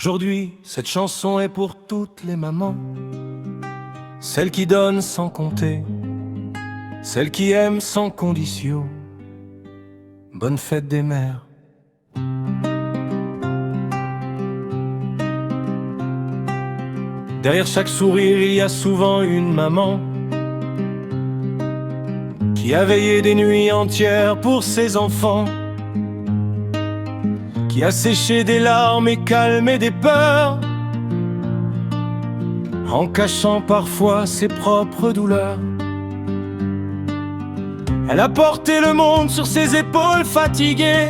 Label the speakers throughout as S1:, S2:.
S1: Aujourd'hui, cette chanson est pour toutes les mamans, celles qui donnent sans compter, celles qui aiment sans condition. Bonne fête des mères. Derrière chaque sourire, il y a souvent une maman qui a veillé des nuits entières pour ses enfants, qui a séché des larmes et calmé des peurs, en cachant parfois ses propres douleurs. Elle a porté le monde sur ses épaules fatiguées,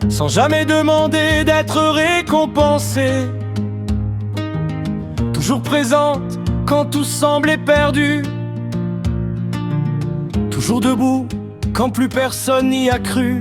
S1: sans jamais demander d'être récompensée. Toujours présente quand tout semblait perdu, toujours debout quand plus personne n'y a cru.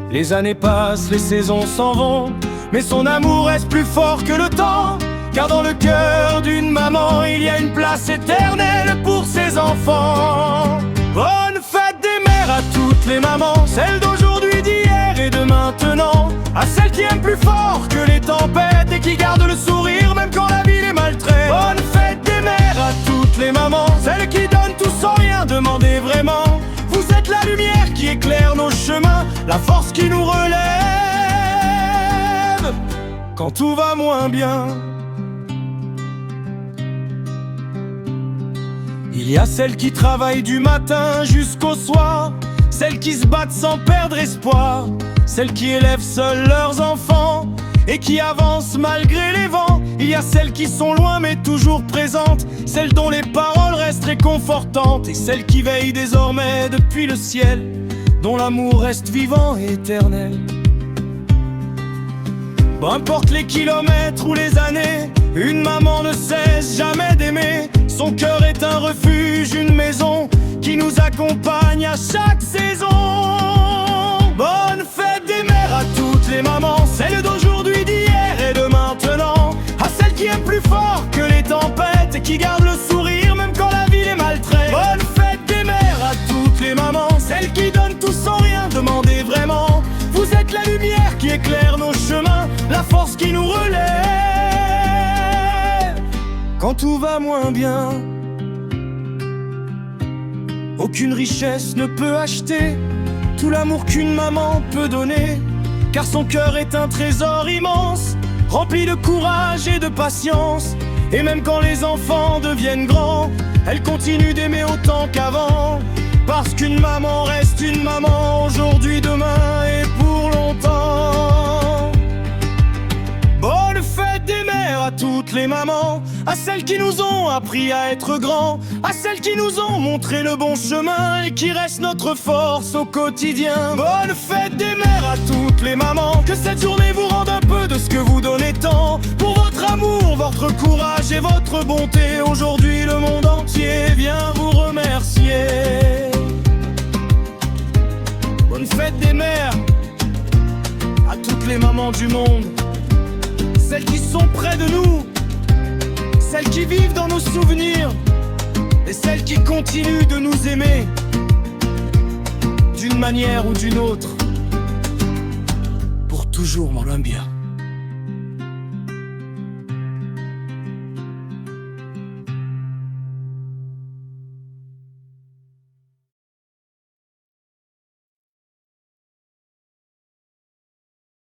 S1: Les années passent, les saisons s'en vont, mais son amour reste plus fort que le temps. Car dans le cœur d'une maman, il y a une place éternelle pour ses enfants. Bonne fête des mères à toutes les mamans, celles d'aujourd'hui, d'hier et de maintenant. À celles qui aiment plus fort que les tempêtes et qui gardent le sourire même quand la vie les maltraite. Bonne fête des mères à toutes les mamans, celles qui donnent tout sans rien demander vraiment. Vous êtes la lumière qui éclaire nos chemins, la force qui nous relève quand tout va moins bien. Il y a celles qui travaillent du matin jusqu'au soir, celles qui se battent sans perdre espoir, celles qui élèvent seules leurs enfants et qui avancent malgré les vents. Il y a celles qui sont loin mais toujours présentes, celles dont les paroles restent réconfortantes, et celles qui veillent désormais depuis le ciel, dont l'amour reste vivant et éternel. Peu importe les kilomètres ou les années, une maman ne cesse jamais d'aimer. Son cœur est un refuge, une maison qui nous accompagne à chaque saison. Bonne fête des mères à toutes les mamans, celles d'aujourd'hui, d'hier et de maintenant. À celles qui aiment plus fort que les tempêtes et qui gardent le sourire même quand la vie les maltraite. Bonne fête des mères à toutes les mamans, celles qui donnent tout sans rien demander vraiment. Vous êtes la lumière qui éclaire nos chemins, la force qui nous relève quand tout va moins bien. Aucune richesse ne peut acheter tout l'amour qu'une maman peut donner, car son cœur est un trésor immense, rempli de courage et de patience. Et même quand les enfants deviennent grands, elle continue d'aimer autant qu'avant, parce qu'une maman reste une maman aujourd'hui, demain et pour longtemps. Bonne fête des mères à toutes les mamans, à celles qui nous ont appris à être grands, à celles qui nous ont montré le bon chemin et qui restent notre force au quotidien. Bonne fête des mères à toutes les mamans, que cette journée vous rende un peu de ce que vous donnez tant, pour votre amour, votre courage et votre bonté. Aujourd'hui le monde entier vient vous remercier. Bonne fête des mères à toutes les mamans du monde, celles qui sont près de nous, celles qui vivent dans nos souvenirs et celles qui continuent de nous aimer d'une manière ou d'une autre, pour toujours, mon bien.